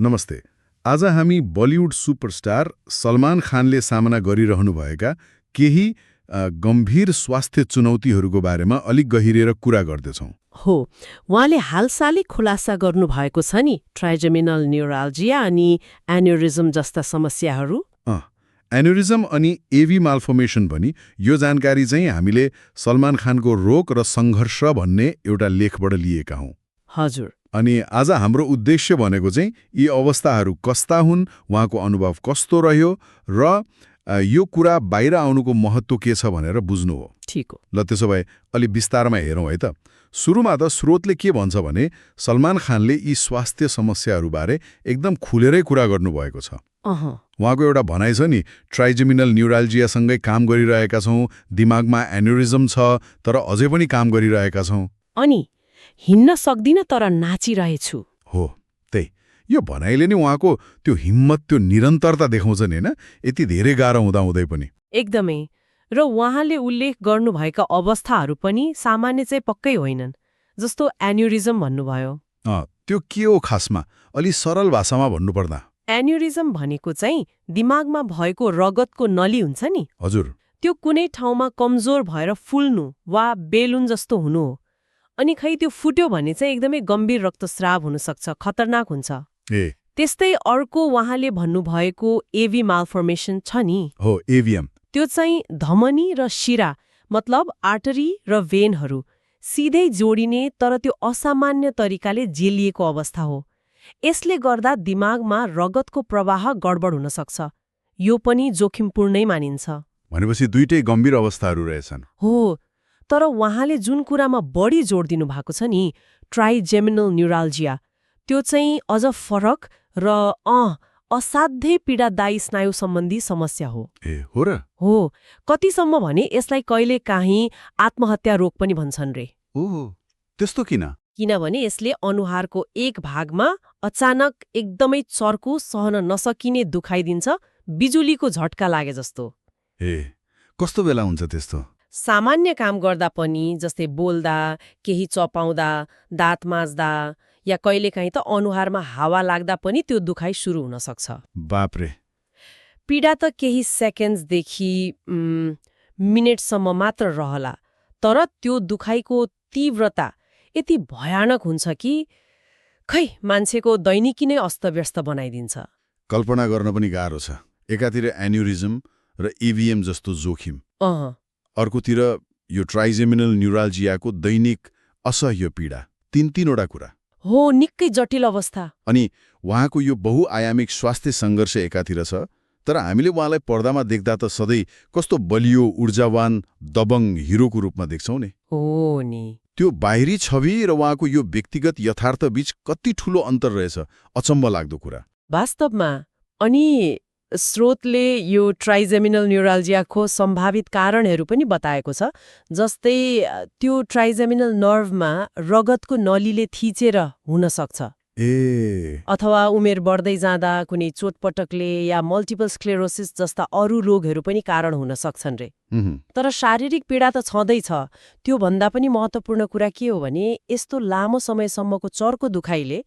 नमस्ते। आज हामी बलिउड सुपरस्टार सलमान खानले सामना गरिरहनुभएका केही गम्भीर स्वास्थ्य चुनौतीहरूको बारेमा अलिक गहिरेर कुरा गर्दैछौँ। हो, उहाँले हालसालै खुलासा गर्नुभएको छ नि ट्राइजेमिनल न्युराल्जिया अनि एन्युरिजम जस्ता समस्याहरू। एन्युरिजम अनि एभी माल्फर्मेसन पनि यो जानकारी चाहिँ हामीले सलमान खानको रोग र सङ्घर्ष भन्ने एउटा लेखबाट लिएका हौँ। हजुर। अनि आज हाम्रो उद्देश्य भनेको चाहिँ यी अवस्थाहरू कस्ता हुन्, उहाँको अनुभव कस्तो रह्यो र यो कुरा बाहिर आउनुको महत्त्व के छ भनेर बुझ्नु हो। ठिक हो। ल त्यसो भए अलि विस्तारमा हेरौँ है त। सुरुमा त स्रोतले के भन्छ भने सलमान खानले यी स्वास्थ्य समस्याहरूबारे एकदम खुलेरै कुरा गर्नुभएको छ। उहाँको एउटा भनाइ छ नि, ट्राइजेमिनल न्युराल्जियासँगै काम गरिरहेका छौँ, दिमागमा एन्युरिजम छ तर अझै पनि काम गरिरहेका छौँ। अनि हिँड्न सक्दिन तर नाचिरहेछु। हो, त्यही यो भनाइले नै उहाँको त्यो हिम्मत, त्यो निरन्तरता देखाउँछ नि, हैन? यति धेरै गाह्रो हुँदाहुँदै पनि। एकदमै। र उहाँले उल्लेख गर्नुभएका अवस्थाहरू पनि सामान्य चाहिँ पक्कै होइनन्, जस्तो एन्युरिजम भन्नुभयो। त्यो के हो खासमा? अलि सरल भाषामा भन्नुपर्दा एन्युरिजम भनेको चाहिँ दिमागमा भएको रगतको नली हुन्छ नि, हजुर, त्यो कुनै ठाउँमा कमजोर भएर फुल्नु वा बेलुन जस्तो हुनु हो। अनि खै त्यो फुट्यो भने चाहिँ एकदमै गम्भीर रक्तस्राव हुन सक्छ, खतरनाक हुन्छ। त्यस्तै अर्को उहाँले भन्नुभएको एभी माल्फर्मेसन छ नि, हो एभिएम, त्यो चाहिँ धमनी र शिरा मतलब आर्टरी र भेनहरू सिधै जोडिने तर त्यो असामान्य तरिकाले जेलिएको अवस्था हो। यसले गर्दा दिमागमा रगतको प्रवाह गडबड हुन सक्छ। यो पनि जोखिमपूर्णै मानिन्छ। भनेपछि दुईटै गम्भीर अवस्थाहरू रहेछन्। हो, तर उहाँले जुन कुरामा बढी जोड दिनु भएको छ नि, ट्राइजेमिनल न्युराल्जिया, त्यो चाहिँ अझ फरक र असाध्यै पीडादायी स्नायु सम्बन्धी समस्या हो। हो र? हो, कतिसम्म भने यसलाई कहिले काहीँ आत्महत्या रोग पनि भन्छन् रे। ओहो, त्यस्तो किन? किनभने यसले अनुहारको एक भागमा अचानक एकदमै चर्को सहन नसकिने दुखाइ दिन्छ, बिजुलीको झट्का लागे जस्तो। कस्तो बेला हुन्छ त्यस्तो? सामान्य काम गर्दा पनि, जस्तै बोल्दा, केही चपाउँदा, दाँत माझ्दा या कहिलेकाहीँ त अनुहारमा हावा लाग्दा पनि त्यो दुखाइ सुरु हुन सक्छ। बापरे। पीडा त केही सेकेन्ड्सदेखि मिनेटसम्म मात्र रहला, तर त्यो दुखाइको तीव्रता यति भयानक हुन्छ कि खै मान्छेको दैनिकी नै अस्तव्यस्त बनाइदिन्छ। कल्पना गर्न पनि गाह्रो छ। एकातिर एन्युरिजम र इभिएम जस्तो जोखिम, अर्कोतिर यो ट्राइजेमिनल न्युराल्जियाको दैनिक असह्य पीडा, तीनवटा कुरा। हो, निकै जटिल अवस्था। अनि उहाँको यो बहुआयामिक स्वास्थ्य सङ्घर्ष एकातिर छ, तर हामीले उहाँलाई पर्दामा देख्दा त सधैँ कस्तो बलियो, ऊर्जावान, दबङ हिरोको रूपमा देख्छौँ नि। हो नि। त्यो बाहिरी छवि र उहाँको यो व्यक्तिगत यथार्थ बीच कति ठूलो अन्तर रहेछ, अचम्म लाग्दो कुरा वास्तवमा। अनि स्रोतले यो ट्राइजेमिनल न्युराल्जियाको सम्भावित कारणहरू पनि बताएको छ, जस्तै त्यो ट्राइजेमिनल नर्भमा रगतको नलीले थिचेर हुन सक्छ, अथवा उमेर बढ्दै जाँदा कुनै चोटपटकले या मल्टिपल स्क्लेरोसिस जस्ता अरू रोगहरू पनि कारण हुन सक्छन् रे। तर शारीरिक पीडा त छँदैछ। त्यो भन्दा पनि महत्त्वपूर्ण कुरा के हो भने यस्तो लामो समयसम्मको चर्को दुखाइले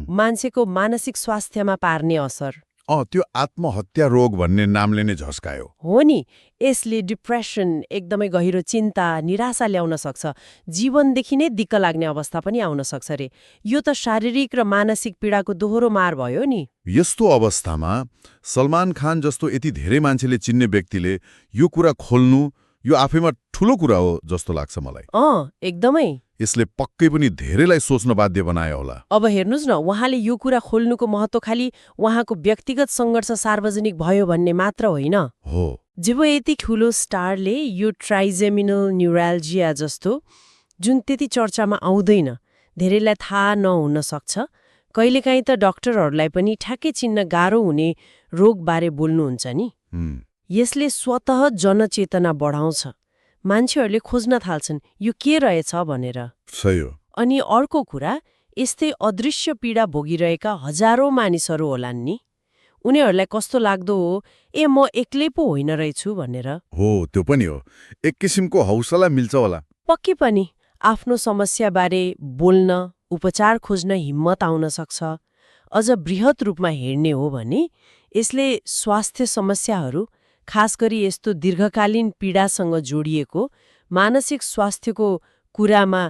मान्छेको मानसिक स्वास्थ्यमा पार्ने असर। त्यो आत्महत्या रोग भन्ने नामले नै झस्कायो। हो नि, यसले डिप्रेसन, एकदमै गहिरो चिन्ता, निराशा ल्याउन सक्छ, जीवनदेखि नै दिक्क लाग्ने अवस्था पनि आउन सक्छ रे। यो त शारीरिक र मानसिक पीडाको दोहोरो मार भयो नि। यस्तो अवस्थामा सलमान खान जस्तो यति धेरै मान्छेले चिन्ने व्यक्तिले यो कुरा खोल्नु, यो आफैमा ठूलो कुरा हो जस्तो लाग्छ मलाई। एकदमै। यसले पक्कै पनि धेरैलाई सोच्न बाध्य बनायो होला। अब हेर्नुस् न, उहाँले यो कुरा खोल्नुको महत्त्व खालि उहाँको व्यक्तिगत सङ्घर्ष सार्वजनिक भयो भन्ने मात्र होइन। हो, जब यति ठुलो स्टारले यो ट्राइजेमिनल न्युराल्जिया जस्तो जुन त्यति चर्चामा आउँदैन, धेरैलाई थाहा नहुन सक्छ, कहिलेकाहीँ त डाक्टरहरूलाई पनि ठ्याक्कै चिन्न गाह्रो हुने रोगबारे बोल्नुहुन्छ नि, यसले स्वतः जनचेतना बढाउँछ। मान्छेहरूले खोज्न थाल्छन् यो के रहेछ भनेर। सही हो। अनि अर्को कुरा, यस्तै अदृश्य पीडा भोगिरहेका हजारौं मानिसहरू होलान् नि, उनीहरूलाई कस्तो लाग्दो हो, म एक्लै पो होइन रहेछु भनेर। हो, त्यो पनि हो। एक किसिमको हौसला मिल्छ होला। पक्कै पनि आफ्नो समस्याबारे बोल्न, उपचार खोज्न हिम्मत आउन सक्छ। अझ बृहत रूपमा हेर्ने हो भने यसले स्वास्थ्य समस्याहरू, खास गरी यस्तो दीर्घकालीन पीडासँग जोडिएको मानसिक स्वास्थ्यको कुरामा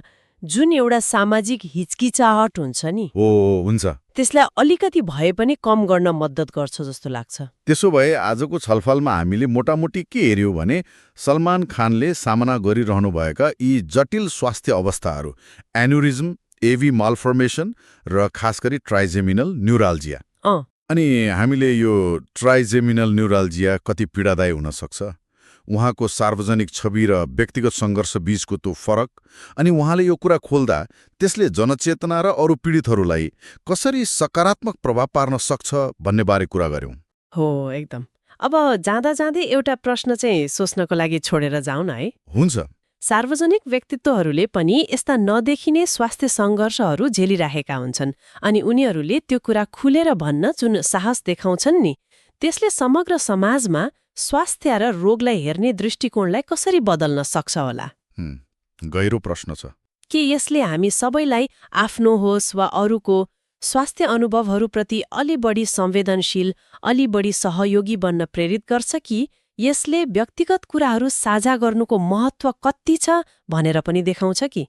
जुन एउटा सामाजिक हिचकिचाहट हुन्छ नि, हुन्छ। त्यसलाई अलिकति भए पनि कम गर्न मद्दत गर्छ जस्तो लाग्छ। त्यसो भए आजको छलफलमा हामीले मोटामोटी के हेर्यौं भने सलमान खानले सामना गरिरहनुभएका यी जटिल स्वास्थ्य अवस्थाहरू, एन्युरिज्म, एभी मालफर्मेसन र खास गरी ट्राइजेमिनल न्युराल्जिया। अनि हामीले यो ट्राइजेमिनल न्युराल्जिया कति पीडादायी हुन सक्छ, उहाँको सार्वजनिक छवि र व्यक्तिगत सङ्घर्ष बीचको त्यो फरक, अनि उहाँले यो कुरा खोल्दा त्यसले जनचेतना र अरू पीडितहरूलाई कसरी सकारात्मक प्रभाव पार्न सक्छ भन्ने बारे कुरा गर्यौं। हो, एकदम। अब जाँदा जाँदै एउटा प्रश्न चाहिँ सोच्नको लागि छोडेर जाउँ न है। हुन्छ। सार्वजनिक व्यक्तित्वहरूले पनि यस्ता नदेखिने स्वास्थ्य सङ्घर्षहरू झेलिराखेका हुन्छन्, अनि उनीहरूले त्यो कुरा खुलेर भन्न जुन साहस देखाउँछन् नि, त्यसले समग्र समाजमा स्वास्थ्य र रोगलाई हेर्ने दृष्टिकोणलाई कसरी बदल्न सक्छ होला? गहिरो प्रश्न छ। के यसले हामी सबैलाई आफ्नो होस् वा अरूको स्वास्थ्य अनुभवहरूप्रति अलि बढी संवेदनशील, अलि बढी सहयोगी बन्न प्रेरित गर्छ कि यसले व्यक्तिगत कुराहरू साझा गर्नुको महत्त्व कति छ भनेर पनि देखाउँछ कि?